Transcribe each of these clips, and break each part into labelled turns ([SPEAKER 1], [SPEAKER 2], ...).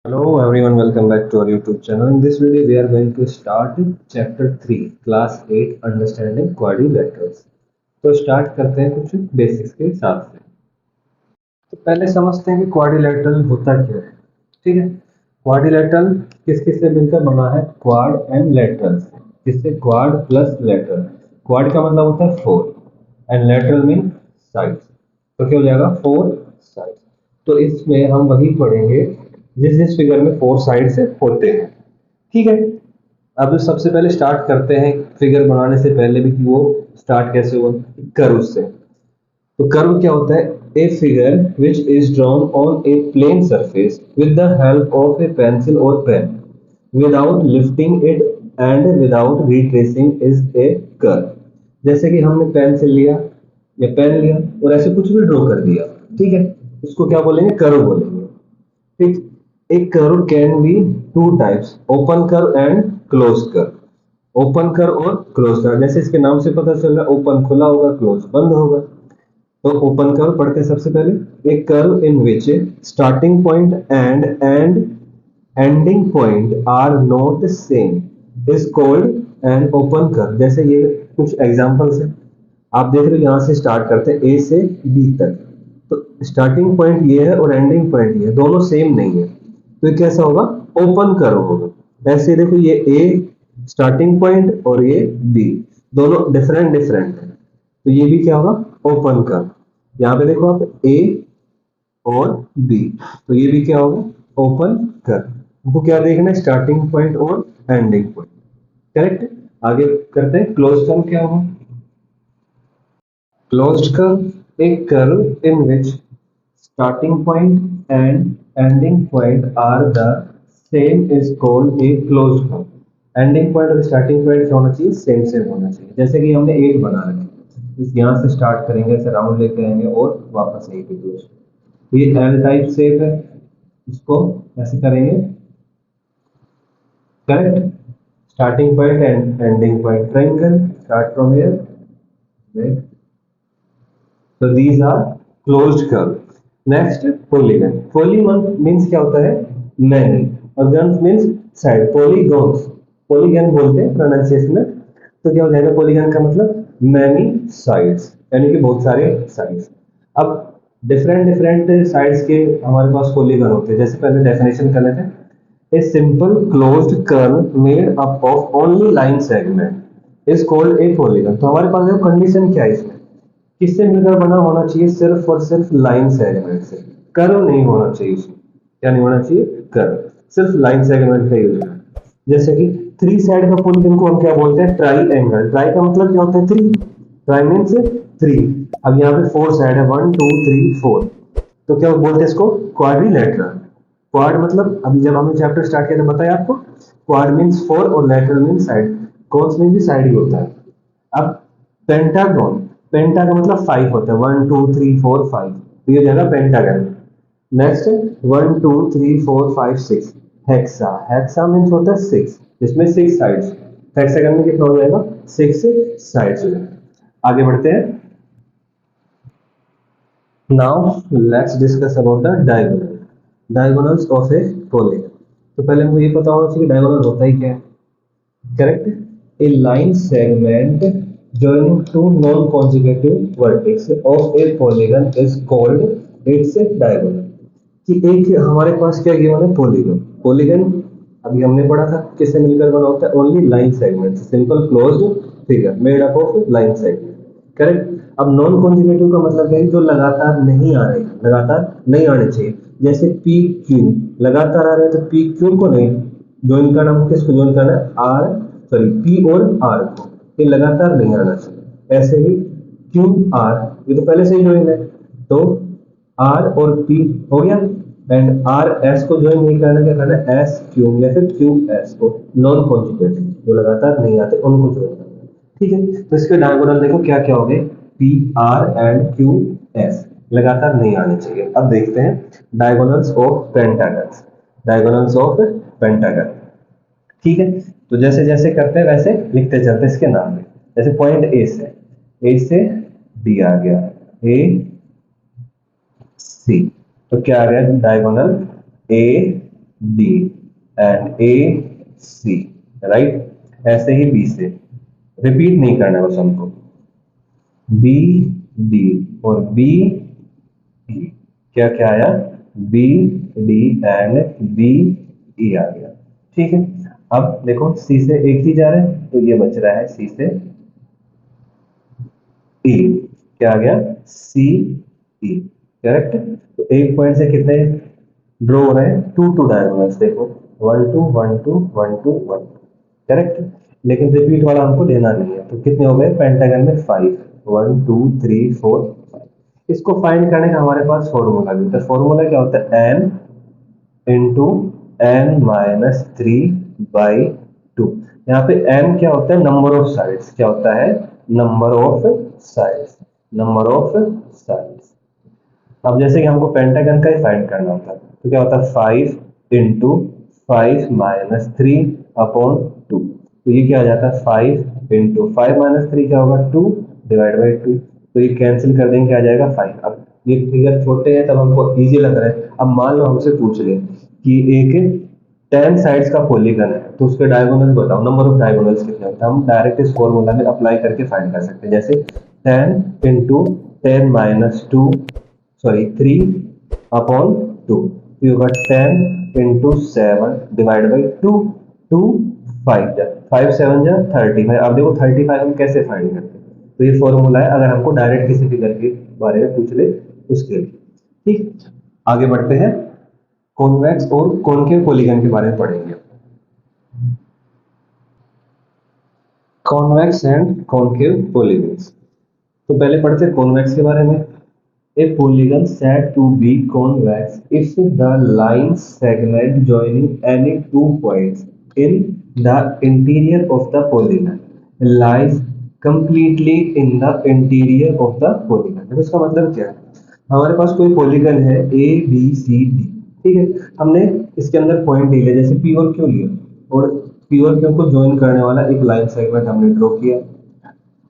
[SPEAKER 1] Hello everyone, welcome back to our YouTube channel. In this video, we are going to start chapter 3, class 8, understanding quadrilaterals. तो start करते हैं कुछ basics के हिसाब से। तो पहले समझते हैं कि क्वाड्रिलेटरल होता क्या है। ठीक है, क्वाड्रिलेटरल किस किस से मिलकर बना है? क्वाड एंड लेटरल से। जिससे क्वाड प्लस लेटरल। क्वाड का मतलब होता है 4 एंड लेटरल मीन साइड। तो क्या हो जाएगा? 4 साइड। तो इसमें हम वही पढ़ेंगे जिस जिस फिगर में 4 साइड्स होते हैं। ठीक है, अब सबसे पहले स्टार्ट करते हैं फिगर बनाने से पहले भी कि वो स्टार्ट कैसे हुआ, कर्व से। तो कर्व क्या होता है? A figure which is drawn on a plane surface with the help of a pencil और pen without lifting it and without retracing is a curve. जैसे कि हमने पेंसिल लिया या पेन लिया और ऐसे कुछ भी ड्रॉ कर दिया। ठीक है, इसको क्या बोलेंगे? कर्व बोलेंगे। ठीक, एक curve can be two types, open curve and close curve. Open curve और क्लोज कर्व, जैसे इसके नाम से पता चल रहा है, ओपन खुला होगा, क्लोज बंद होगा। तो ओपन कर्व पढ़ते हैं सबसे पहले। एक curve in which starting point and ending point are not same is called an open curve. जैसे ये कुछ एग्जांपल्स हैं, आप देख रहे हो यहां से स्टार्ट करते हैं ए से बी तक। तो स्टार्टिंग पॉइंट ये है और एंडिंग पॉइंट ये है, दोनों सेम नहीं है। तो ये कैसा होगा? ओपन कर्व होगा। ऐसे देखो, ये ए स्टार्टिंग पॉइंट और ये बी दोनों डिफरेंट डिफरेंट है, तो ये भी क्या होगा? Open curve. यहाँ पे देखो आप, ए और बी, तो ये भी क्या होगा? Open curve. हमको क्या देखना है? स्टार्टिंग पॉइंट और एंडिंग पॉइंट। करेक्ट। आगे करते हैं, क्लोज कर्व क्या होगा? Closed curve, a curve in which starting point and ending point are the same is called a closed curve. Ending point और स्टार्टिंग पॉइंट क्या होना चाहिए? सेम सेम होना चाहिए। जैसे कि हमने एक बना रखा, इस यहाँ से स्टार्ट करेंगे, ऐसे राउंड लेके आएंगे और वापस एक ही क्लोज। तो ये एल टाइप शेप है, इसको ऐसे करेंगे। Correct. Starting point and ending point triangle, start from here. So these are closed curve. Next, polygon. Polygon means क्या होता है? Many. और gons means side. Polygons. Polygon बोलते हैं pronunciation में। तो क्या हो जाएगा? polygon का मतलब many sides, यानी कि बहुत सारे sides। अब different different sides के हमारे पास polygon होते हैं। जैसे पहले definition कर लेते हैं। A simple closed curve made up of only line segment is called a polygon. तो हमारे पास देखो कंडीशन क्या है इसमें? किससे मिलकर बना होना चाहिए? सिर्फ और सिर्फ लाइन सेगमेंट से। कर्व नहीं होना चाहिए उसमें। क्या नहीं होना चाहिए? कर्व। सिर्फ लाइन सेगमेंट का यूज है। जैसे कि थ्री साइड का पॉलीगन को हम क्या बोलते हैं? Try angle. ट्राई का मतलब क्या होता है? थ्री। Try means three. अब यहाँ पे फोर साइड है, 1 2 3 4। तो क्या बोलते हैं इसको? क्वाड्रिलेटरल। क्वाड मतलब अभी जब हमने चैप्टर स्टार्ट किया था बताया आपको, क्वाड मीन्स फोर और lateral means side. Cons means भी साइड ही होता है। अब पेंटागन, पेंटा का मतलब फाइव होता है, 1 2 3 4 5। तो ये हो जाएगा pentagon. Next, 1 2 3 4 5 6। Hexa, hexa means होता है सिक्स, जिसमें सिक्स साइड्स। हेक्सागन में कितना हो जाएगा? सिक्स साइड्स हो जाएगा। आगे बढ़ते हैं। Now let's discuss about the diagonal, diagonals of a polygon. तो पहले मुझे ये पता होना चाहिए कि डायगोनल होता ही क्या है। Correct? A line segment joining two non-consecutive vertices of a polygon is called its diagonal. कि एक हमारे पास क्या गिवन है? पॉलीगन। पॉलीगन अभी हमने पढ़ा था किससे मिलकर बना होता है? Only line segment. Simple closed figure made up of line segment. Correct. अब नॉन कॉन्जिक्यूटिव का मतलब है जो लगातार नहीं आ रहे, लगातार नहीं आने चाहिए। जैसे पी क्यू लगातार आ रहे हैं, तो पी क्यू को नहीं ज्वाइन करना, हमको किसको ज्वाइन करना है? आर, सॉरी पी और आर को। ये लगातार नहीं आना चाहिए। ऐसे ही क्यू आर, ये तो पहले से ही ज्वाइन है, तो आर और पी हो गया। एंड आर एस को ज्वाइन नहीं करना, क्या करना है? एस क्यू या फिर क्यू एस को। नॉन कॉन्जिक्यूटिव जो लगातार नहीं आते उनको ज्वाइन करना है। ठीक है, तो इसके डायगोनल देखो क्या क्या हो गए? P R and Q S लगातार नहीं आने चाहिए। अब देखते हैं diagonals of pentagons. Diagonals of pentagon. ठीक है, तो जैसे जैसे करते हैं वैसे लिखते चलते इसके नाम में। जैसे पॉइंट ए से डी आ गया, ए सी। तो क्या आ गया? Diagonal A D and A C, right. ऐसे ही बी से रिपीट नहीं करना बस हमको, बी डी और बी ई, क्या क्या आया, B D and B E आ गया, ठीक है। अब देखो सी से एक ही जा रहा है तो ये बच रहा है सी से ई, क्या आ गया, सी ई, करेक्ट। तो एक पॉइंट से कितने ड्रॉ हो रहे हैं, टू डायगोनल्स, देखो 1 2 1 2 1 2 1, करेक्ट। लेकिन रिपीट वाला हमको लेना नहीं है, तो कितने हो गए पेंटागन में 5, 1 2 3 4 5। इसको फाइंड करने का हमारे पास फॉर्मूला भी होता है। फॉर्मूला क्या होता है, एन इंटू एन माइनस 3/2। यहाँ पे एन क्या होता है, नंबर ऑफ साइड्स, क्या होता है, number of sides, number of sides. अब जैसे कि हमको पेंटागन का ही फाइंड करना होता है, तो क्या होता है 5 इंटू 5 - 3/2, तो ये क्या आ जाता है 5 इंटू 5 - 3 क्या होगा 2 डिवाइड बाई 2, तो ये कैंसिल कर देंगे, क्या आ जाएगा 5। अब ये फिगर छोटे हैं तब हमको इजी लग रहा है। अब मान लो हमसे पूछ ले कि एक 10 साइड्स का पॉलीगन है तो उसके डायगोनल्स बताओ, नंबर ऑफ डायगोनल्स कितने होते हैं, हम डायरेक्ट इस फॉर्मूला में अप्लाई करके फाइंड कर सकते हैं। जैसे 10 इंटू 10 माइनस 2 सॉरी 3/2, तो होगा 10 इंटू 7 डिवाइड बाई 2, 2 5 5 7 जा 35। अब देखो 35 हम कैसे फाइंड करते हैं, तो ये फॉर्मूला है अगर हमको डायरेक्ट किसी फिगर के बारे में पूछ ले उसके लिए, ठीक। आगे बढ़ते हैं, कॉन्वेक्स और कॉनकेव पॉलीगन के बारे में पढ़ेंगे। कॉन्वेक्स एंड कॉनकेव पॉलीगन्स, तो पहले पढ़ते हैं कॉन्वेक्स के बारे में। A polygon said to be convex if the line segment joining any two points in the interior of the polygon lies completely in the interior of the polygon। देखो इसका मतलब क्या है, हमारे पास कोई पॉलीगन है ए बी सी डी, ठीक है। हमने इसके अंदर पॉइंट ले लिया, जैसे पी और क्यू लिया, और पी और क्यू को ज्वाइन करने वाला एक लाइन सेगमेंट हमने ड्रॉ किया,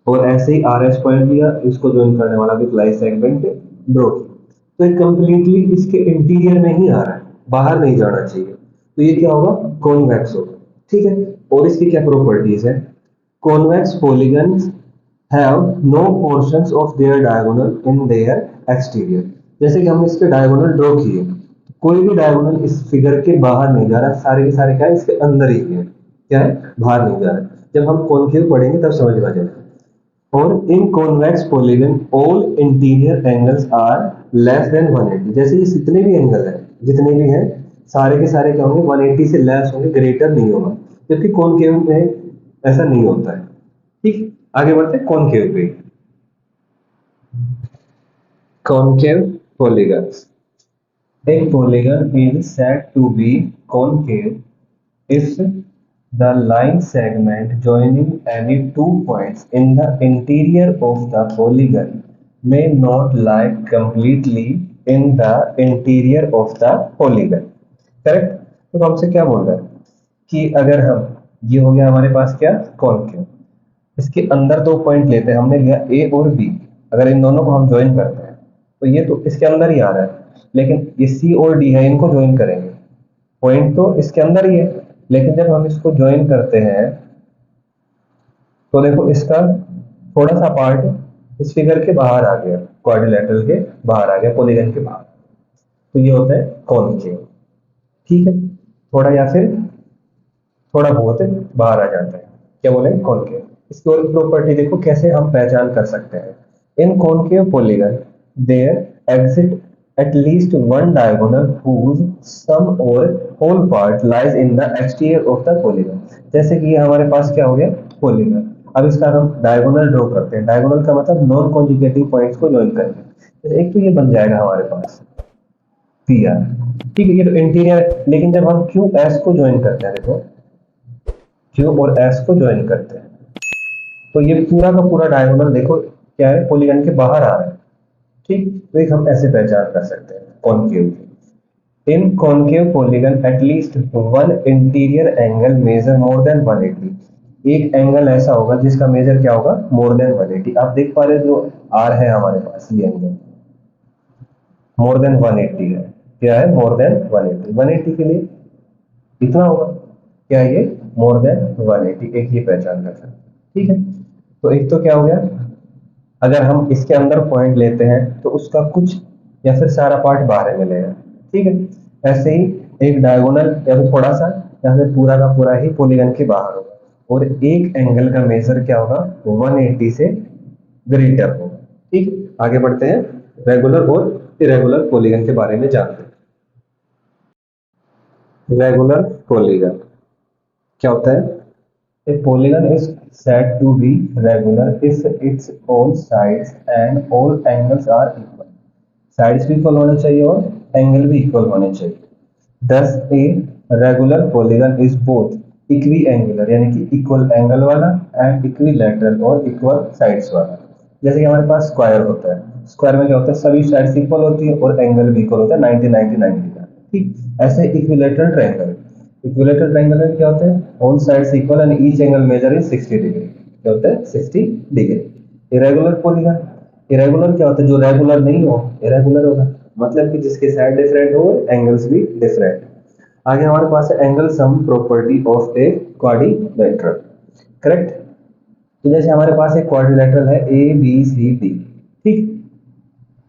[SPEAKER 1] और ऐसे ही आर एस पॉइंट लिया, इसको ज्वाइन करने वाला भी लाइन सेगमेंट ड्रॉ किया। तो ये कंप्लीटली इसके इंटीरियर में ही आ रहा है, बाहर नहीं जाना चाहिए, तो ये क्या होगा, कॉन्वेक्स होगा, ठीक है। और इसकी क्या प्रॉपर्टीज है, convex polygons have no portions of their diagonal in their exterior. जैसे कि हमने इसके डायगोनल ड्रॉ किए, कोई भी डायगोनल इस फिगर के बाहर नहीं जा रहा, सारे के सारे क्या है, इसके अंदर ही है, क्या है, बाहर नहीं जा रहा। जब हम कॉन्केव पढ़ेंगे तब समझ में आ जाएगा। और in convex polygon all interior angles are less than 180। जैसे ये जितने भी एंगल है, जितने भी हैं, सारे के सारे क्या होंगे, 180 से लेस होंगे, ग्रेटर नहीं होगा, जबकि कॉनकेव में ऐसा नहीं होता है, ठीक। आगे बढ़ते हैं कॉनकेव पे। Concave polygons, a polygon is said to be concave if the line segment joining any two points in the interior of the polygon may not lie completely in the interior of the polygon, correct. तो हमसे क्या बोल रहा है कि अगर हम, ये हो गया हमारे पास क्या, कॉनकेव, इसके अंदर दो पॉइंट लेते हैं, हमने लिया ए और बी, अगर इन दोनों को हम ज्वाइन करते हैं तो ये तो इसके अंदर ही आ रहा है, लेकिन ये सी और डी है, इनको ज्वाइन करेंगे, पॉइंट तो इसके अंदर ही है, लेकिन जब हम इसको ज्वाइन करते हैं तो देखो इसका थोड़ा सा पार्ट इस फिगर के बाहर आ गया, क्वाड्रिलेटरल के बाहर आ गया, पॉलीगन के बाहर, तो ये होता है कॉनकेव, ठीक है। थोड़ा या फिर थोड़ा बहुत बाहर आ जाता है, क्या बोले, कॉनकेव। इसकी और प्रॉपर्टी देखो कैसे हम पहचान कर सकते हैं। In concave polygon there exist at least one diagonal whose sum or whole part lies in the exterior of the polygon। जैसे कि ये हमारे पास क्या हो गया, पॉलीगन। अब इसका हम डायगोनल ड्रॉ करते हैं, डायगोनल का मतलब नॉन कॉन्जुगेटिव पॉइंट्स को ज्वाइन करेंगे। एक तो ये बन जाएगा हमारे पास पी आर, ठीक है, ये तो इंटीरियर। लेकिन जब हम क्यू एस को ज्वाइन करते हैं, देखो क्यू और एस को ज्वाइन करते हैं, तो ये पूरा का पूरा डायगोनल देखो क्या है, पॉलीगन के बाहर आ रहा है, ठीक। तो एक हम ऐसे पहचान कर सकते हैं concave. In concave polygon at least one interior angle measure more than 180। एक एंगल ऐसा होगा जिसका मेजर क्या होगा, मोर देन 180। आप देख पा रहे हो जो आर है हमारे पास, ये एंगल मोर देन 180 है, क्या है, मोर देन 180। 180 के लिए
[SPEAKER 2] कितना होगा, क्या ये मोर देन 180, एक ये पहचान रखा। ठीक है, तो एक तो क्या हो गया, अगर हम इसके अंदर पॉइंट लेते हैं तो उसका कुछ या फिर सारा पार्ट बाहर मिलेगा। ठीक है, ऐसे ही एक डायगोनल या फिर थोड़ा सा या फिर पूरा का पूरा ही पॉलीगन के बाहर होगा, और एक एंगल का मेजर क्या होगा, 180 से ग्रेटर होगा। ठीक, आगे बढ़ते हैं, रेगुलर और इरेगुलर पॉलीगन के बारे में जानते हैं। रेगुलर पॉलीगन क्या होता है? A polygon is said to be regular if its all sides and all angles are equal. Sides भी इक्वल होने चाहिए और एंगल भी इक्वल होने चाहिए। Thus a regular polygon is both equi angular यानी कि इक्वल एंगल वाला एंड इक्विलैटरल और इक्वल साइड्स वाला। जैसे कि हमारे पास स्क्वायर होता है, स्क्वायर में क्या होता है, सभी साइड्स इक्वल होती है और एंगल भी इक्वल होता है 90 90 90 का। ठीक, ऐसे इक्विलैटरल ट्रायंगल, इक्विलैटरल ट्रायंगल में क्या होता है, all sides equal and each angle measure is 60 degree. क्या होता है, 60 डिग्री। इरेगुलर पॉलीगन, इरेगुलर क्या होता है, जो रेगुलर नहीं हो इरेगुलर होगा, मतलब कि जिसके साइड डिफरेंट हो एंगल्स भी डिफरेंट। आगे हमारे पास है angle sum property of a quadrilateral. Correct, तो जैसे हमारे पास एक क्वाड्रिलेटरल है ए बी सी डी। ठीक,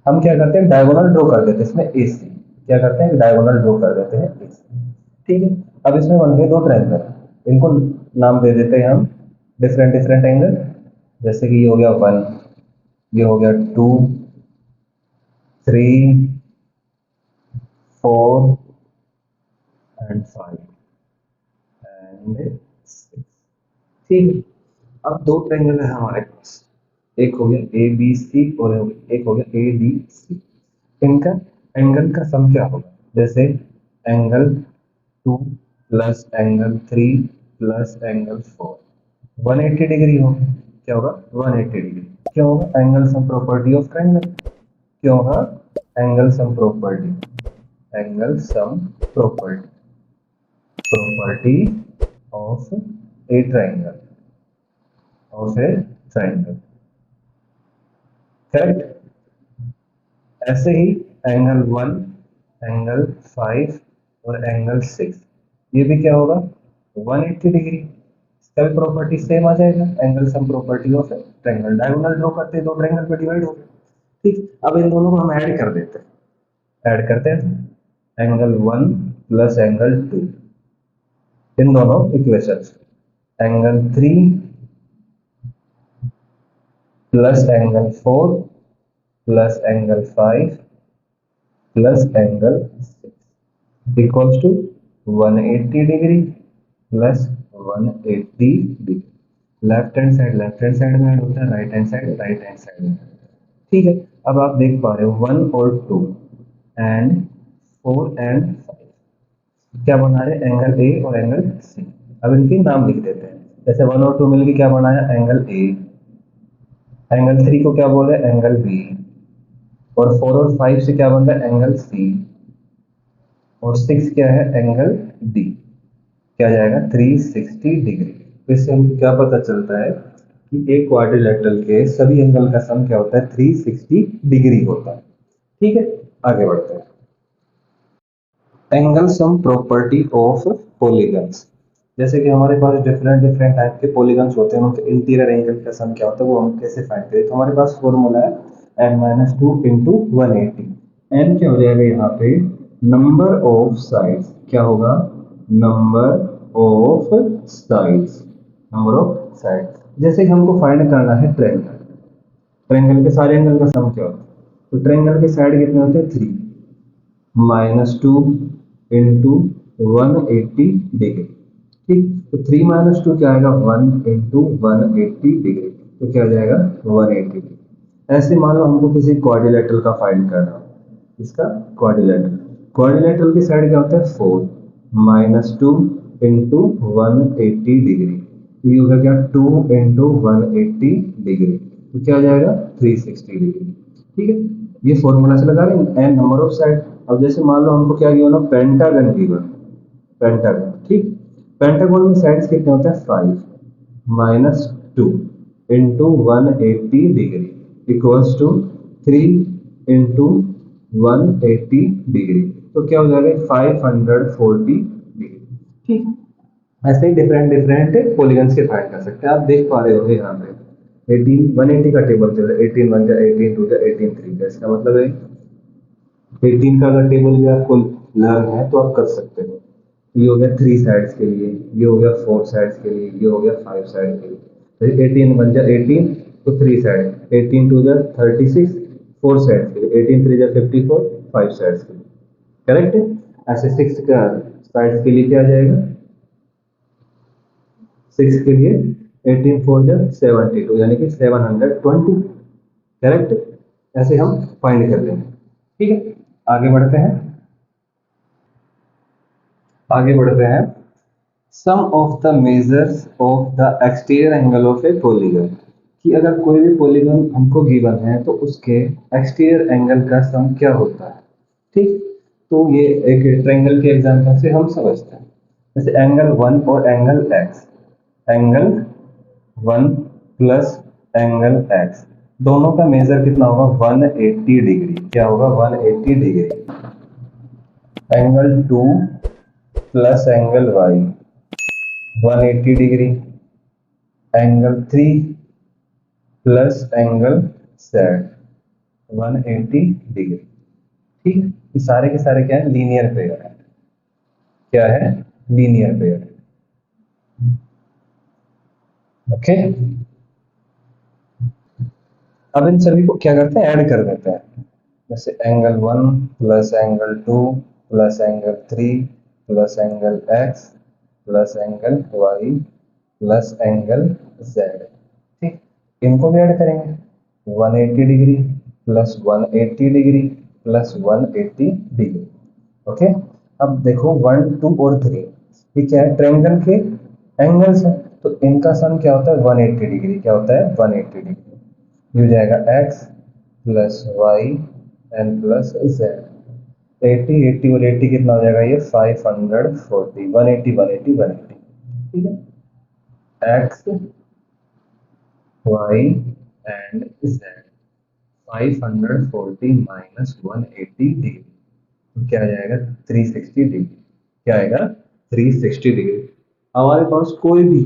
[SPEAKER 2] हम क्या करते हैं, डायगोनल ड्रॉ कर देते हैं इसमें ए सी, क्या करते हैं, डायगोनल ड्रॉ कर देते हैं ए सी। ठीक है, अब इसमें बन गए दो ट्रायंगल, इनको नाम दे देते हैं हम डिफरेंट डिफरेंट एंगल। जैसे कि ये हो गया 1, ये हो गया 2, 3, 4 एंड 5 एंड 6। ठीक है, अब दो ट्रायंगल है हमारे पास, एक हो गया ए बी सी और एक हो गया ए डी सी। इनका एंगल का सम क्या होगा, जैसे angle 2 plus angle 3 plus angle 4 180 degree होगा। क्या होगा, 180 डिग्री। क्या होगा, angle sum property of triangle. क्या होगा, angle sum property, angle sum property, property of A triangle, of A triangle. Correct, ऐसे ही एंगल 1, एंगल 5 और एंगल 6, ये भी क्या होगा, 180 डिग्री। इसका भी प्रॉपर्टी सेम आ जाएगा, angle sum property of triangle. Diagonal draw करते हैं, दो ट्रायंगल पे डिवाइड हो गए। ठीक, अब इन दोनों को हम ऐड कर देते हैं, ऐड करते हैं एंगल 1 प्लस एंगल 2, इन दोनों equation, angle 3 plus angle 4 plus angle 5 plus angle 6 equals to 180 degree plus 180 degree. Left hand side में ऐड होता है, राइट हैंड साइड में। ठीक है, अब आप देख पा रहे हो 1 और 2 एंड 4 एंड 5 क्या बना रहे हैं, एंगल ए और एंगल सी। अब इनके नाम लिख देते हैं, जैसे 1 और 2 मिलकर क्या बनाया, एंगल ए। एंगल 3 को क्या बोल रहे हैं, एंगल बी। और 4 और 5 से क्या बन रहा है, एंगल सी। और 6 क्या है, एंगल डी। क्या जाएगा, 360 डिग्री। तो इससे हमको क्या पता चलता है कि एक क्वाड्रिलेटरल के सभी एंगल का सम क्या होता है, 360 डिग्री होता है। ठीक है, आगे बढ़ते हैं, angle sum property of polygons. जैसे कि हमारे पास डिफरेंट डिफरेंट टाइप के पॉलीगन्स होते हैं, उनके इंटीरियर एंगल का सम क्या होता है, वो हम कैसे फाइंड करें। तो हमारे पास फॉर्मूला है n-2 इंटू 180। n क्या हो जाएगा यहाँ पे, नंबर ऑफ साइड्स। क्या होगा, number of sides, number of sides. जैसे कि हमको फाइंड करना है ट्रायंगल, ट्रायंगल के सारे एंगल का सम क्या होता है, तो ट्रायंगल के साइड कितने होते हैं, 3 -2 इंटू 180 डिग्री। ठीक, तो 3 - 2 क्या आएगा, 1 इंटू 180 डिग्री। तो क्या आ जाएगा, 180 डिग्री। ऐसे मान लो हमको किसी क्वाड्रिलेटरल का फाइंड करना हो, इसका क्वाड्रिलेटरल, क्वाड्रिलेटरल की साइड क्या होता है, 4 -2 इंटू 180 डिग्री। तो ये होगा क्या, 2 इंटू 180 डिग्री। तो क्या आ जाएगा, 360 डिग्री। ठीक है, ये फॉर्मूला से लगा रहे हैं, एन नंबर ऑफ साइड। अब जैसे मान लो हमको क्या गिवन हो, पेंटागन गिवन, पेंटागन। ठीक, पेंटागन में साइड्स कितने होते हैं, 5 -2 into 180 degree equals to 3 into 180 degree. तो क्या हो जाएगा, 540 डिग्री।
[SPEAKER 1] ठीक है। ऐसे ही डिफरेंट डिफरेंट पॉलीगन्स के फाइंड कर सकते हैं। आप देख पा रहे होंगे यहाँ पे 18 180 का टेबल चल रहा है, 18 1 जा 18 2 जा 18 3 का। इसका मतलब है 18 का अगर टेबल भी आपको लर्न है तो आप कर सकते हो। ये हो गया 3 साइड्स के लिए, ये हो गया 4 साइड्स के लिए, ये हो गया 5 साइड के लिए। 18 1 जा 18 तो 3 साइड, 18 2 जा 36 4 साइड्स के लिए, 18 3 जा 54 5 साइड्स के लिए। करेक्ट है। ऐसे 6 का साइड्स के लिए क्या आ जाएगा, 6 के लिए 18 4 जा 72 यानी कि 720। करेक्ट। ऐसे हम फाइंड कर लेंगे। ठीक है, आगे बढ़ते हैं। आगे बढ़ते हैं। Sum of the measures of the exterior angle of a polygon, कि अगर कोई भी पॉलीगन हमको गिवन है तो उसके एक्सटीरियर एंगल का सम क्या होता है। ठीक, तो ये एक ट्रायंगल के एग्जांपल से हम समझते हैं। जैसे एंगल 1 और angle x, angle 1 plus angle x, दोनों का मेजर कितना होगा 180 डिग्री। क्या होगा 180 degree. Angle 2 plus angle y 180 degree. Angle 3 plus angle z 180 degree. ठीक है, ये सारे के सारे क्या है, लीनियर पेयर है। क्या है, लीनियर पेयर। ओके, अब इन सभी को क्या करते हैं, ऐड कर देते हैं। जैसे angle 1 plus angle 2 plus angle 3 plus angle x plus angle y plus angle z। ठीक, इनको भी ऐड करेंगे। 180 degree plus 180 degree plus 180 degree. Okay, अब देखो 1 2 और 3 ये क्या है, ट्रायंगल के एंगल्स है, तो इनका सम क्या होता है 180 डिग्री। क्या होता है 180 डिग्री। ये हो जाएगा x plus y and plus z. 80 80 और 80 कितना हो जाएगा, ये 540। 180 180 180। ठीक है, x y and z 540 minus 180 degree, तो क्या आ जाएगा 360 डिग्री। क्या आएगा 360 डिग्री। हमारे पास कोई भी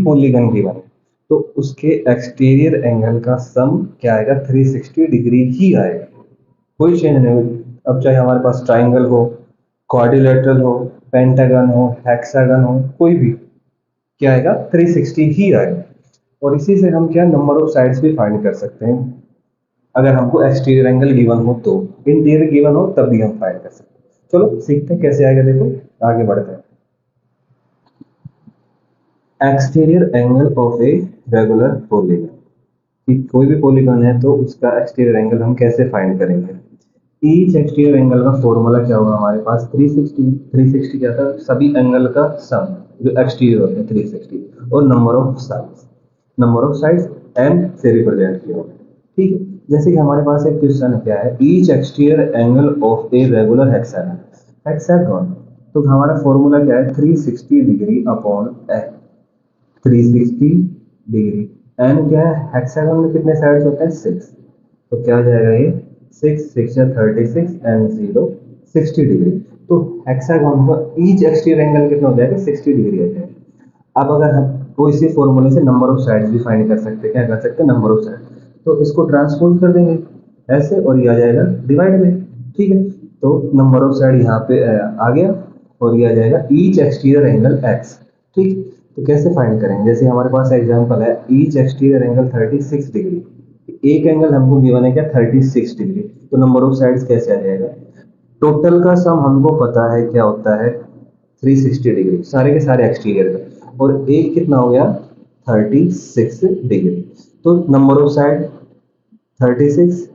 [SPEAKER 1] पॉलीगन गिवन है तो उसके एक्सटीरियर एंगल का सम क्या आएगा 360 डिग्री ही आएगा, कोई चेंज नहीं होगी। अब चाहे हमारे पास ट्राइंगल हो, क्वाड्रिलेटरल हो, पेंटागन हो, हेक्सागन हो, कोई भी क्या आएगा 360 ही आएगा। और इसी से हम क्या नंबर ऑफ साइड्स भी फाइंड कर सकते हैं। अगर हमको एक्सटीरियर एंगल गिवन हो तो, इंटीरियर गिवन हो तब भी हम फाइंड कर सकते हैं। चलो सीखते हैं कैसे आएगा, देखो आगे बढ़ते हैं। Exterior angle of a regular polygon, कि कोई भी पॉलीगन है तो उसका एक्सटीरियर एंगल हम कैसे फाइंड करेंगे। ईच एक्सटीरियर एंगल का फॉर्मूला क्या होगा हमारे पास 360। 360 क्या था, सभी एंगल का सम जो एक्सटीरियर होते हैं 360, और number of sides, number of sides n से रिप्रेजेंट किया होगा। ठीक है, जैसे कि हमारे पास एक क्वेश्चन क्या है, each exterior angle of a regular hexagon. Hexagon तो हमारा फॉर्मूला क्या है 360 degree upon n. 360 degree, n क्या है, हेक्सागन में कितने साइड्स होते हैं 6, तो क्या आ जाएगा ये 6 6 या 36 एंड 0 60 डिग्री। तो हेक्सागन का ईच एक्सटीरियर एंगल कितना हो जाएगा 60 डिग्री आ जाएगा। अब अगर हम को इसी फॉर्मूले से नंबर ऑफ साइड्स भी फाइंड कर सकते हैं, क्या कर सकते हैं नंबर ऑफ साइड, तो इसको ट्रांसपोज कर देंगे ऐसे और ये आ जाएगा डिवाइड में। ठीक है, तो नंबर ऑफ साइड यहाँ पे आ गया और ये आ जाएगा ईच एक्सटीरियर एंगल x। ठीक, तो कैसे फाइंड करेंगे, जैसे हमारे पास एग्जांपल है ईच एक्सटीरियर एंगल 36 डिग्री। एक एंगल हमको गिवन है क्या 36 डिग्री, तो नंबर ऑफ साइड्स कैसे आ जाएगा। टोटल का सम हमको पता है क्या होता है 360 डिग्री सारे के सारे एक्सटीरियर का, और एक कितना हो गया 36 डिग्री। तो नंबर ऑफ साइड 36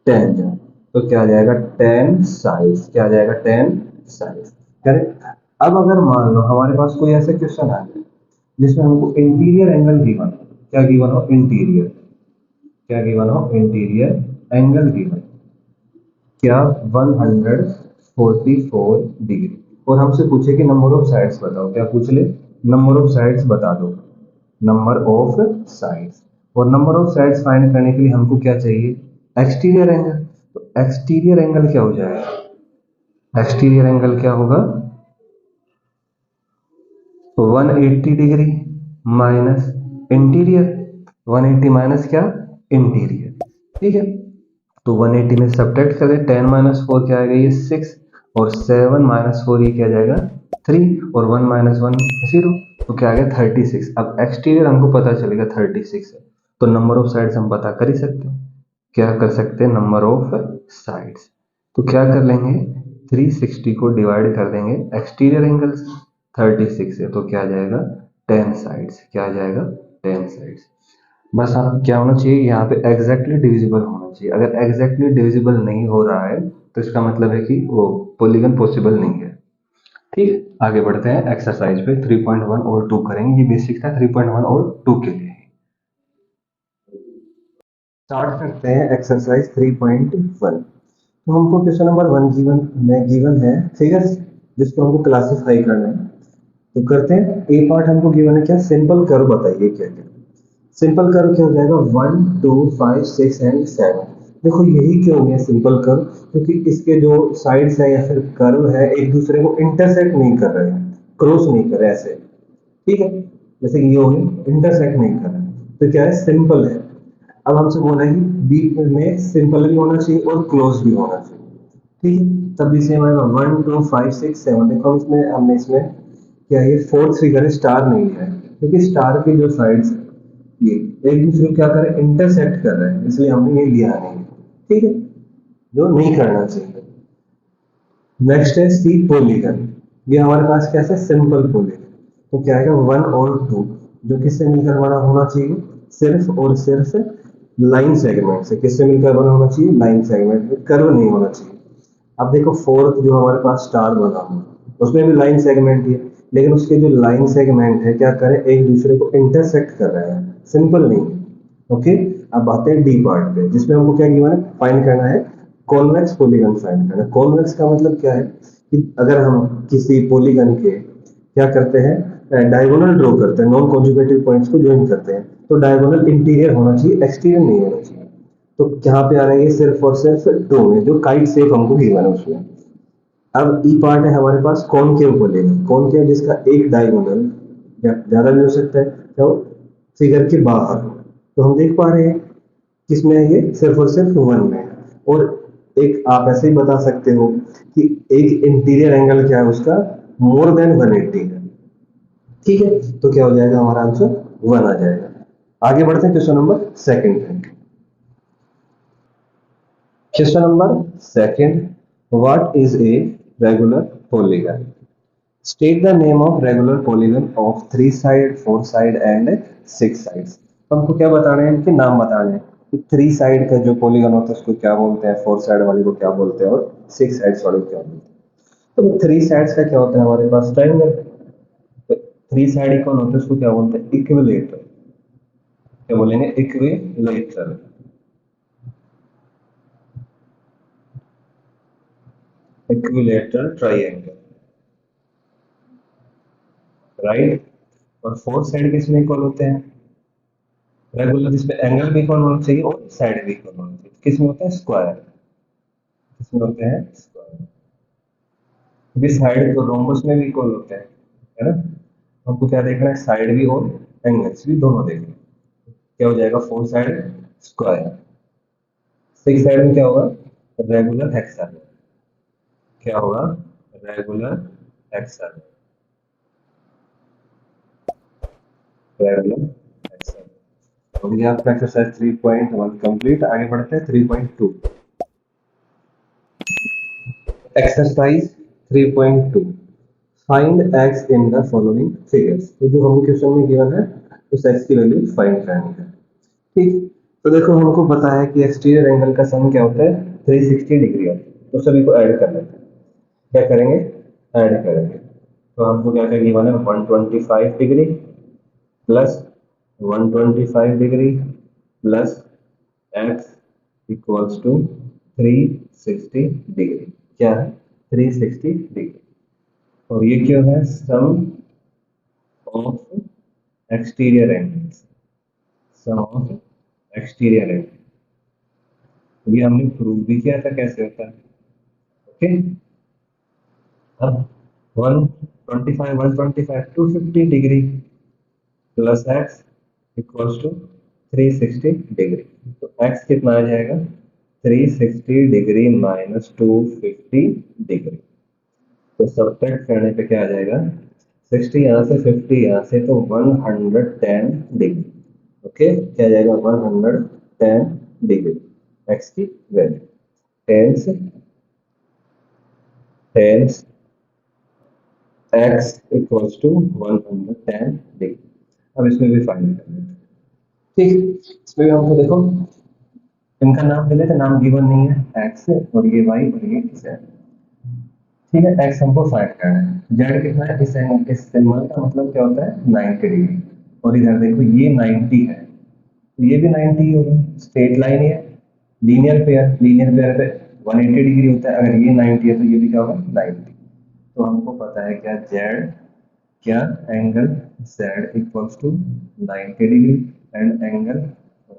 [SPEAKER 1] 10 जा, तो क्या आ जाएगा 10 साइड्स। क्या आ जाएगा 10 साइड्स। करेक्ट। अब अगर मान लो हमारे पास कोई ऐसा क्वेश्चन आ गया जिसमें हमको इंटीरियर एंगल गिवन, क्या गिवन हो इंटीरियर, क्या गिवन हो इंटीरियर एंगल गिवन, क्या 144 डिग्री, और हमसे पूछे कि नंबर ऑफ साइड्स बताओ, क्या पूछ ले नंबर ऑफ साइड्स बता दो, नंबर ऑफ साइड्स। और नंबर ऑफ साइड्स फाइंड करने के लिए हमको क्या चाहिए एक्सटीरियर एंगल, तो एक्सटीरियर एंगल क्या हो जाएगा, एक्सटीरियर एंगल क्या होगा
[SPEAKER 2] 180 डिग्री माइनस इंटीरियर, 180 माइनस क्या, इंटीरियर। ठीक है, तो 180 में सब्ट्रैक्ट कर दे, 10 माइनस 4 क्या आएगा, ये 6, और 7 माइनस 4 ये क्या जाएगा 3, और 1 माइनस 1 0, तो क्या आ गया 36। अब एक्सटीरियर हमको पता चलेगा 36 है, तो नंबर ऑफ साइड्स हम पता कर ही सकते हैं। क्या कर सकते हैं, नंबर ऑफ साइड्स। तो क्या कर लेंगे, 360 को डिवाइड कर देंगे एक्सटीरियर एंगल से 36 है, तो क्या आ जाएगा 10 साइड्स, क्या आ जाएगा 10 साइड्स। बस आप क्या होना चाहिए, यहाँ पे एग्जैक्टली डिविजिबल होना चाहिए। अगर एग्जैक्टली डिविजिबल नहीं हो रहा है तो इसका मतलब है कि वो पॉलीगन पॉसिबल नहीं है। ठीक है, आगे बढ़ते हैं एक्सरसाइज पे। 3.1 और 2 करेंगे, ये बेसिक था 3.1 और 2 के लिए। स्टार्ट करते हैं एक्सरसाइज 3.1। तो हमको क्वेश्चन नंबर 1 गिवन है फिगर्स जिसको हमको क्लासिफाई करना है। तो करते हैं, ए पार्ट हमको गिवन है क्या, सिंपल कर्व बताइए क्या क्या। सिंपल कर्व क्या हो जाएगा, 1 2 5 6 एंड 7। देखो यही क्यों हो गया सिंपल कर्व, क्योंकि इसके जो साइड्स है या फिर कर्व है एक दूसरे को इंटरसेक्ट नहीं कर रहे हैं, क्रॉस नहीं कर रहे ऐसे। ठीक है, जैसे कि ये हो गया इंटरसेक्ट नहीं कर रहे, तो क्या है, सिंपल है। अब हमसे बोला है कि बीच में सिंपल भी होना चाहिए और क्लोज भी होना चाहिए। ठीक है, तब भी सेम आएगा 1 2 5 6 7। देखो हम इसमें हमने इसमें क्या, ये फोर्थ फिगर है, स्टार नहीं है, क्योंकि स्टार के जो साइड्स ये एक दूसरे को क्या कर रहे हैं, इंटरसेक्ट कर रहे हैं, इसलिए हमने ये लिया नहीं है। ठीक है, जो नहीं करना चाहिए। नेक्स्ट है सी पॉलीगन। ये हमारे पास कैसे, सिंपल पॉलीगन। तो क्या आएगा 1 और 2, जो किससे मिलकर बना होना चाहिए, सिर्फ और सिर्फ लाइन सेगमेंट से। किससे मिलकर बना होना चाहिए, लाइन सेगमेंट में, कर्व नहीं होना चाहिए। अब देखो फोर्थ जो हमारे पास स्टार बना हुआ उसमें भी लाइन सेगमेंट ही है, लेकिन उसके जो लाइन सेगमेंट है क्या करें, एक दूसरे को इंटरसेक्ट कर रहे हैं, सिंपल नहीं है। ओके, अब आते हैं डी पार्ट पे, जिसमें हमको क्या गिवन है, फाइंड करना है कॉन्वेक्स पॉलीगन फाइंड करना है। कॉन्वेक्स का मतलब क्या है कि अगर हम किसी पॉलीगन के क्या करते हैं, डायगोनल ड्रॉ करते हैं, नॉन कॉन्जुगेटिव पॉइंट्स को ज्वाइन करते हैं, तो डायगोनल इंटीरियर होना चाहिए, एक्सटीरियर नहीं होना चाहिए। तो यहाँ पे आ रहा है ये सिर्फ और सिर्फ टू में, जो काइट शेप हमको गिवन है उसमें। अब ई पार्ट है हमारे पास कॉनकेव पॉलीगन, कॉनकेव जिसका एक डायगोनल या ज्यादा भी हो सकता है, तो फिगर के बाहर। तो हम देख पा रहे हैं किसमें है, ये सिर्फ और सिर्फ वन में है। और एक आप ऐसे ही बता सकते हो कि एक इंटीरियर एंगल क्या है उसका, मोर देन 180 है। ठीक है, तो क्या हो जाएगा, हमारा आंसर 1 आ जाएगा। आगे बढ़ते हैं क्वेश्चन नंबर सेकंड पे। Question number second, what is a regular polygon. State the name of regular polygon of 3 side 4 side and 6 sides. तो हमको क्या बताना है, इनके नाम बताने हैं कि 3 साइड का जो पॉलीगन होता है उसको क्या बोलते हैं, 4 साइड वाले को क्या बोलते हैं, और 6 साइड्स वाले को क्या बोलते हैं। तो 3 साइड्स का क्या होता है, हमारे पास ट्रायंगल। तो 3 साइड इक्वल होते हैं उसको क्या बोलते हैं, इक्विलेटरल। क्या बोलेंगे, इक्विलेटरल। Equilateral triangle, right. और 4 साइड किसमें इक्वल होते हैं, रेगुलर, जिसमें एंगल भी इक्वल होना चाहिए और साइड भी इक्वल होना चाहिए। किसमें होता है, स्क्वायर। किसमें होते हैं, स्क्वायर। क्योंकि साइड तो रोम्बस में भी इक्वल होते हैं, है ना। हमको क्या देखना है, साइड भी और एंगल्स भी दोनों देखना है। क्या हो जाएगा, 4 साइड स्क्वायर। 6 साइड में क्या होगा, रेगुलर हेक्सागन। क्या होगा, रेगुलर हेक्सागन, रेगुलर हेक्सागन। हो गया आपका एक्सरसाइज 3.1 कंप्लीट। आगे बढ़ते हैं 3.2। Exercise 3.2, find x in the following figures. तो जो हम क्वेश्चन में गिवन है उस एक्स की वैल्यू फाइंड करनी है। ठीक, तो देखो हमको पता है कि एक्सटीरियर एंगल का सम क्या होता है, 360 डिग्री है। तो सभी को ऐड कर लेते हैं। क्या करेंगे, ऐड करेंगे। तो हमको क्या क्या गिवन है, 125 degree plus 125 degree plus x equals to 360 degree. क्या है, 360 डिग्री। और ये क्या है, sum of exterior angles, sum of exterior angle. ये हमने प्रूव भी किया था कैसे होता है। ओके, अब 25 125 250 degree plus x equals to 360 degree. तो एक्स कितना आ जाएगा 360 डिग्री माइनस 250 डिग्री। तो सब्ट्रैक्ट करने पे क्या आ जाएगा 60 यहाँ से 50 यहाँ से तो 110 डिग्री। ओके क्या आ जाएगा 110 डिग्री एक्स की value tens tens x equals to 110 degree. अब इसमें भी फाइंड करना है। ठीक इसमें भी हमको देखो इनका नाम ले लेते नाम गिवन नहीं है एक्स और ये वाई और ये z। ठीक है एक्स हमको फाइंड करना है जेड कितना है इस सिंबल का मतलब क्या होता है 90 डिग्री और इधर देखो ये 90 है तो ये भी 90 ही होगा स्ट्रेट लाइन है लीनियर पेयर पे 180 डिग्री होता है अगर ये 90 है तो ये भी क्या होगा 90। तो हमको पता है क्या जेड क्या angle z equals to 90 degree and angle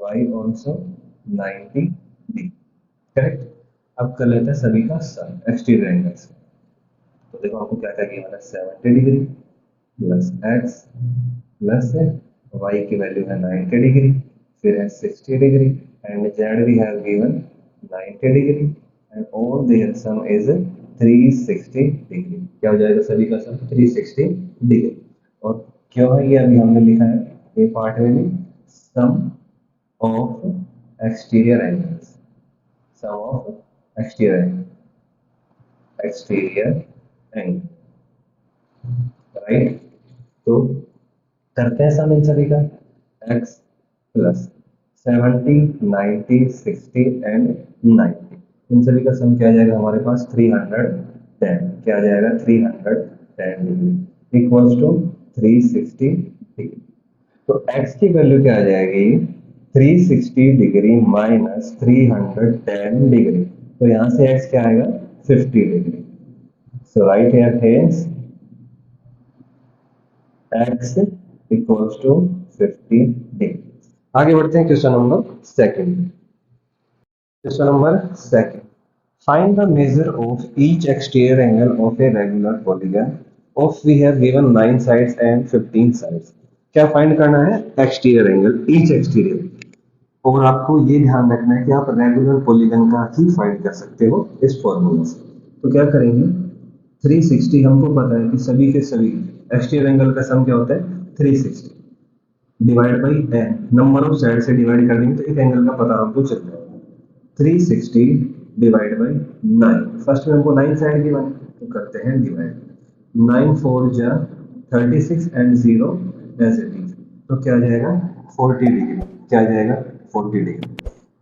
[SPEAKER 2] y also 90 degree correct. अब कर लेते हैं सभी का सम एक्सटीरियर एंगल्स। तो देखो आपको क्या क्या गिवन है 70 degree plus x plus y की वैल्यू है 90 डिग्री फिर है 60 degree and z we have given 90 degree and all their sum is 360 degree. क्या हो जाएगा सभी का सम 360 डिग्री। और क्यों है ये अभी हमने लिखा है ये पार्ट में भी sum of exterior angles sum of exterior angle right. तो करते हैं सम इन सभी का x प्लस 70 90 60 एंड 90 इन सभी का सम क्या आ जाएगा हमारे पास 310 क्या आ जाएगा 310 डिग्री इक्वल्स टू 360 डिग्री। तो x की वैल्यू क्या आ जाएगी 360 डिग्री माइनस 310 डिग्री तो यहां से x क्या आएगा 50 degree. So right here hence x equals to 50 degree. आगे बढ़ते हैं question number second. Question number second find the measure of each exterior angle of a regular polygon of we have given 9 sides and 15 sides. क्या find करना है exterior angle each exterior और आपको ये ध्यान रखना है कि आप रेगुलर पॉलीगन का ही फाइंड कर सकते हो इस फॉर्मूला से। तो क्या करेंगे 360 हमको पता है कि सभी के सभी एक्सटीरियर एंगल का सम क्या होता है 360 divide by n number of side से डिवाइड कर देंगे तो एक एंगल का पता हमको चल जाएगा 360 डिवाइड बाई 9 फर्स्ट में हमको 9 साइड गिवन तो करते हैं डिवाइड 9 4 जा 36 एंड 0 एज इट इज तो क्या आ जाएगा 40 डिग्री क्या आ जाएगा 40 डिग्री।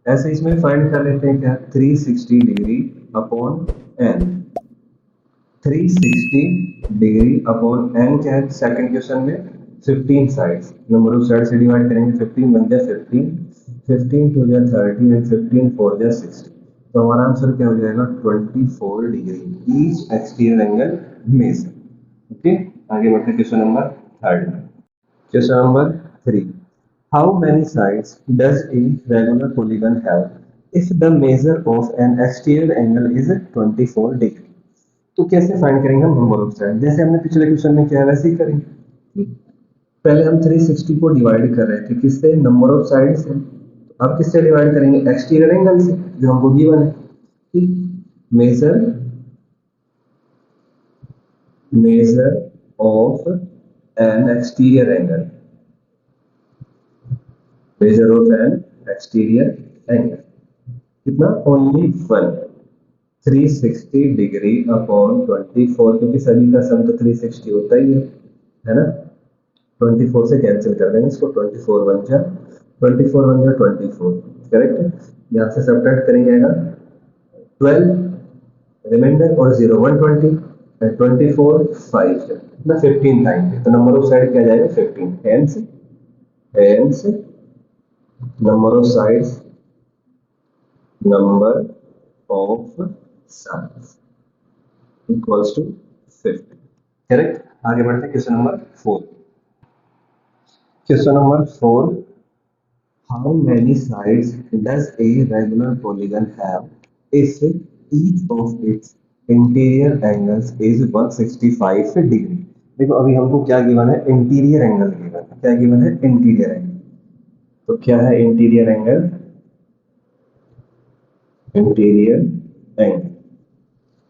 [SPEAKER 2] ऐसे इसमें फाइंड कर लेते हैं क्या 360 degree upon n 360 degree upon n क्या है सेकंड क्वेश्चन में 15 साइड्स नंबर ऑफ साइड से डिवाइड करेंगे 15 1 जा 15 15 2 जा 30 एंड 15 4 जा 60 तो हमारा आंसर क्या हो जाएगा 24 degree each exterior angle measure. Okay आगे बढ़ते हैं क्वेश्चन नंबर थर्ड में। Question number 3 how many sides does a regular polygon have if the measure of N exterior angle is 24 degree. तो कैसे फाइंड करेंगे हम नंबर ऑफ साइड जैसे हमने पिछले क्वेश्चन में किया वैसे ही करेंगे। पहले हम 360 को डिवाइड कर रहे थे किससे नंबर ऑफ साइड से अब किससे डिवाइड करेंगे एक्सटीरियर एंगल से जो हमको गिवन है। ठीक measure of N exterior angle measure of N exterior angle कितना ओनली 1 360 डिग्री अपॉन 24 क्योंकि सभी का सम तो 360 होता ही है ना 24 से कैंसिल कर देंगे इसको 24 1 जा 24 करेक्ट। यहाँ से सब्ट्रैक्ट करेंगे 12 रिमाइंडर और 0 120 24 5 ना 15 टाइम तो नंबर ऑफ साइड क्या जाएगा 15 hence number of sides number of sides equals to 50 correct. आगे बढ़ते हैं question number 4। Question number 4 how many sides does a regular polygon have if each of its interior angles is 165 degree. देखो अभी हमको क्या given है, interior angle given है। क्या गिवन है? Interior angle. तो क्या है इंटीरियर एंगल? Interior angle.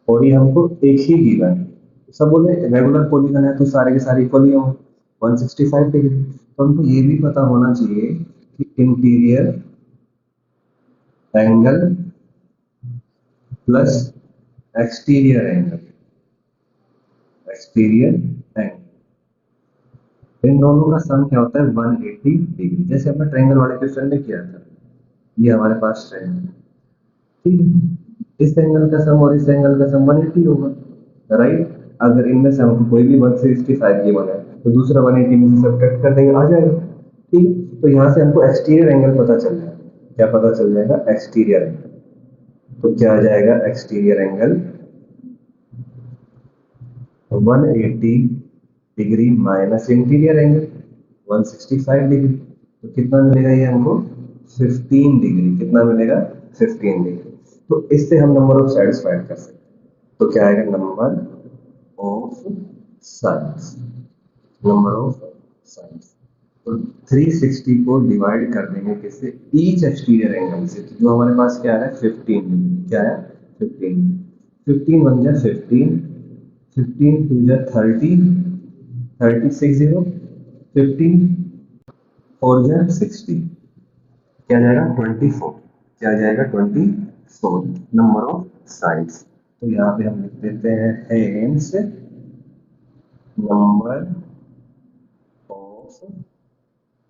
[SPEAKER 2] और ये हमको एक ही गिवन है। सब बोले रेगुलर पॉलीगन है तो सारे के सारे इक्वल ही होंगे 165 डिग्री। तो हमको ये भी पता होना चाहिए कि interior angle plus exterior angle, exterior angle, इन दोनों का सम क्या होता है? 180 डिग्री। जैसे हमने ट्रायंगल वाले क्वेश्चन में किया था, ये हमारे पास ट्रायंगल, ठीक है, इस एंगल का सम और इस एंगल का सम 180 होगा, राइट। अगर इनमें से हमको कोई भी 165 गिवन है तो दूसरा 180 में से सब्ट्रैक्ट कर देंगे, आ जाएगा, ठीक है। तो यहाँ से हमको एक्सटीरियर एंगल पता चल जाएगा। क्या पता चल जाएगा? Exterior angle. तो क्या आ जाएगा? Exterior angle 180 degree minus interior angle 165 degree. तो कितना मिलेगा ये हमको? 15 डिग्री। कितना मिलेगा? 15 डिग्री। तो इससे हम नंबर ऑफ साइड्स फाइंड कर सकते हैं। तो क्या आएगा? Number of sides, number of sides. तो 360 को डिवाइड कर देंगे किससे? ईच एक्सटीरियर एंगल से। तो जो हमारे पास क्या है? 15 डिग्री। क्या है? 15। 15 1 जा 15, 15 2 जा 30, 30 6 0, 15 4 जा 60, क्या जाएगा? 24। क्या जाएगा? 24 नंबर ऑफ साइड्स। तो यहाँ पे हम लिख देते हैं hence number of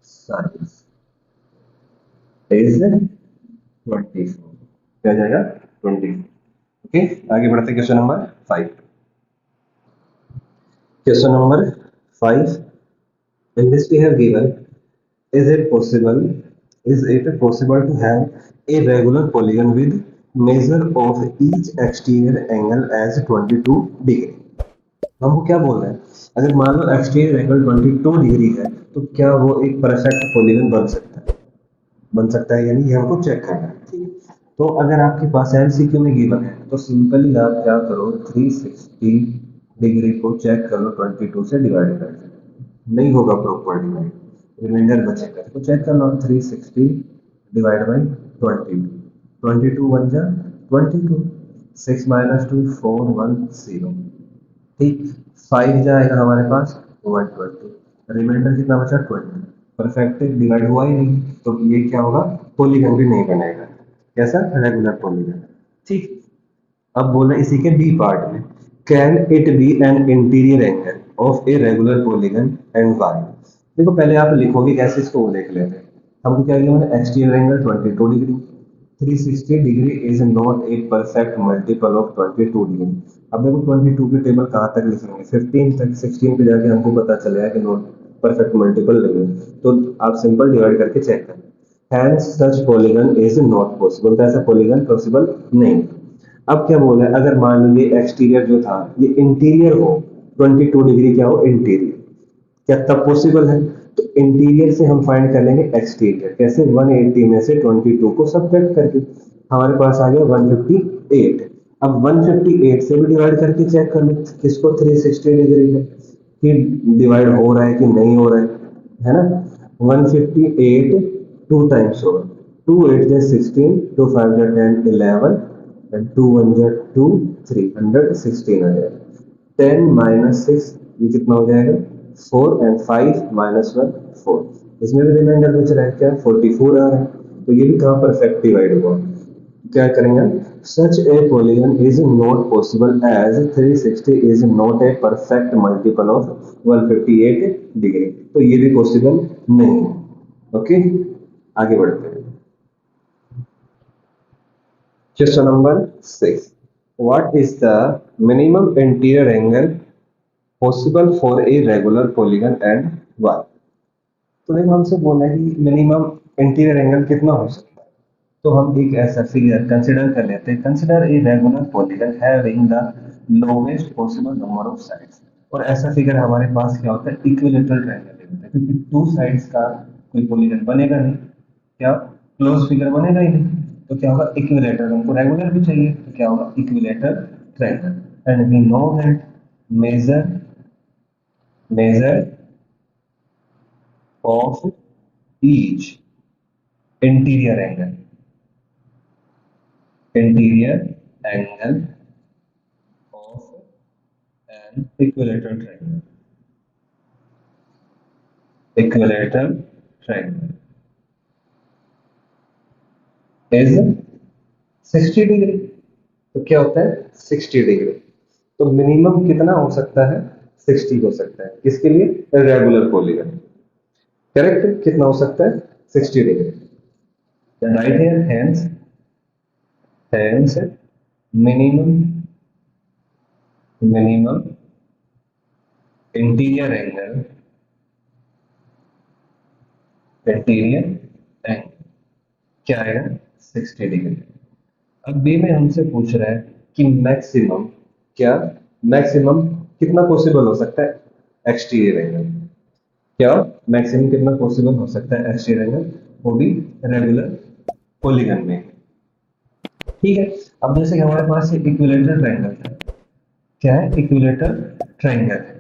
[SPEAKER 2] sides is 24। क्या जाएगा? 24। ओके, आगे बढ़ते हैं question number 5। Question number 5, in this we have given, is it possible to have a regular polygon with measure of each exterior angle as 22 degree? हमको क्या बोल रहे हैं? अगर मान लो एक्सटीरियर एंगल 22 डिग्री है तो क्या वो एक परफेक्ट पॉलीगन बन सकता है? बन सकता है यानी ये हमको चेक करना है, ठीक है। तो अगर आपके पास एमसीक्यू में गिवन है तो सिंपली आप क्या करो, 360 डिग्री को चेक कर लो 22 से डिवाइड कर दो। नहीं होगा प्रॉपर डिवाइड, रिमाइंडर बचेगा तो चेक कर लो 360 डिवाइड बाई 22, 22 1 जा 22, 6 माइनस 2 4 1 0, ठीक। 5 जाएगा हमारे पास 120, रिमाइंडर कितना बचा? 20। परफेक्ट डिवाइड हुआ ही नहीं तो ये क्या होगा? पॉलीगन भी नहीं बनेगा। कैसा? रेगुलर पॉलीगन, ठीक। अब बोला इसी के बी पार्ट में, can it be an interior angle of a regular polygon and why. देखो पहले आप लिखोगे कैसे, इसको वो देख लेते हैं। हमको क्या लिया मैंने? Exterior angle 22 degree, 360 degree is not a perfect multiple of 22 degree. अब देखो 22 की टेबल कहाँ तक लिखेंगे? 15 तक। 16 पे जाके हमको पता चलेगा कि नॉट परफेक्ट मल्टीपल नहीं है, तो आप सिंपल डिवाइड करके चेक करें। Hence such polygon is not possible, तो ऐसा पॉलीगन पॉसिबल नहीं। अब क्या बोला है? अगर मान लीजिए एक्सटीरियर जो था ये इंटीरियर हो, 22 डिग्री क्या हो? इंटीरियर, क्या तब पॉसिबल है? तो इंटीरियर से हम फाइंड कर लेंगे एक्सटीरियर। कैसे? 180 में से 22 को सब्ट्रैक्ट करके हमारे पास आ गया 158। अब 158 से भी डिवाइड करके चेक कर लो किसको? 360 डिग्री में कि डिवाइड हो रहा है कि नहीं हो रहा है ना। 158 2 टाइम्स होगा, 2 8 जा 16, 2 5 जा 10 11 एंड 2 1 जा 2 316 आ जाएगा। 10 माइनस 6 ये कितना हो जाएगा? 4 एंड 5 माइनस 1 4। इसमें भी रिमाइंडर बच रहा है क्या? 44 आ रहा है। तो ये भी कहाँ परफेक्ट डिवाइड हुआ? क्या करेंगे? Such a polygon is not possible as 360 is not a perfect multiple of 158 degree. तो ये भी पॉसिबल नहीं है। ओके, आगे बढ़ते हैं। Question number 6, what is the minimum interior angle possible for a regular polygon and why. तो देखो हमसे बोला है कि मिनिमम इंटीरियर एंगल कितना हो सकता है, तो हम एक ऐसा फिगर कंसिडर कर लेते हैं। Consider a regular polygon having the lowest possible number of sides. और ऐसा फिगर हमारे पास क्या होता है? इक्विलेटरल ट्रायंगल होता है, क्योंकि टू साइड्स का कोई पॉलीगन बनेगा नहीं। क्या? क्लोज फिगर बनेगा ही नहीं। तो क्या होगा? इक्विलेटर। हमको रेगुलर भी चाहिए तो क्या होगा? Equilateral triangle. And we know that measure measure of each interior angle of an equilateral triangle is 60 degree. तो क्या होता है 60 डिग्री। तो मिनिमम कितना हो सकता है 60 हो सकता है किसके लिए रेगुलर पॉलीगन। करेक्ट कितना हो सकता है 60 degree. Right here hence minimum interior angle क्या आएगा 60 डिग्री। अब बी में हमसे पूछ रहा है कि मैक्सिमम कितना पॉसिबल हो सकता है एक्सटीरियर एंगल। क्या मैक्सिमम कितना पॉसिबल हो सकता है एक्सटीरियर एंगल, वो भी रेगुलर पॉलीगन में। ठीक है। अब जैसे कि हमारे पास इक्विलेटरल ट्रायंगल है। क्या है इक्विलेटरल ट्रायंगल है,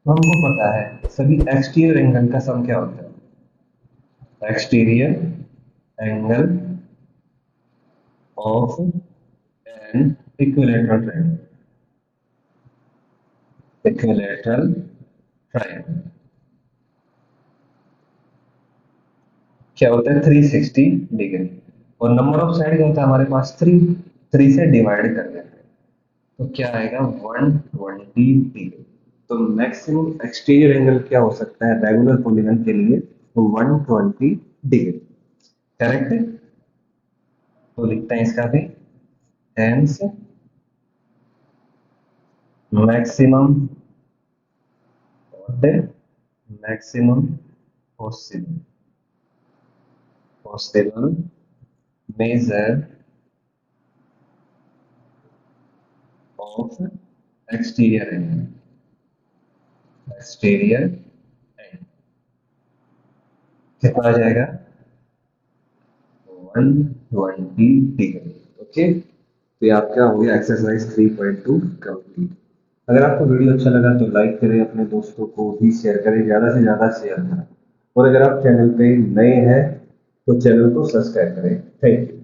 [SPEAKER 2] तो हमको पता है सभी एक्सटीरियर एंगल का सम क्या होता है exterior angle of an equilateral triangle क्या होता है 360 डिग्री। और नंबर ऑफ साइड क्या होता है हमारे पास 3 से डिवाइड कर देते हैं तो क्या आएगा 120 डिग्री। तो मैक्सिमम एक्सटीरियर एंगल क्या हो सकता है रेगुलर पॉलीगन के लिए तो 120 डिग्री। करेक्ट है। तो लिखते हैं इसका भी hence maximum possible measure of exterior angle कितना आ जाएगा 120 डिग्री। ओके, तो ये आपका हो गया एक्सरसाइज 3.2 कंप्लीट। अगर आपको वीडियो अच्छा लगा तो लाइक करें, अपने दोस्तों को भी शेयर करें, ज़्यादा से ज़्यादा शेयर करें। और अगर आप चैनल पे नए हैं तो चैनल को सब्सक्राइब करें। Thank you.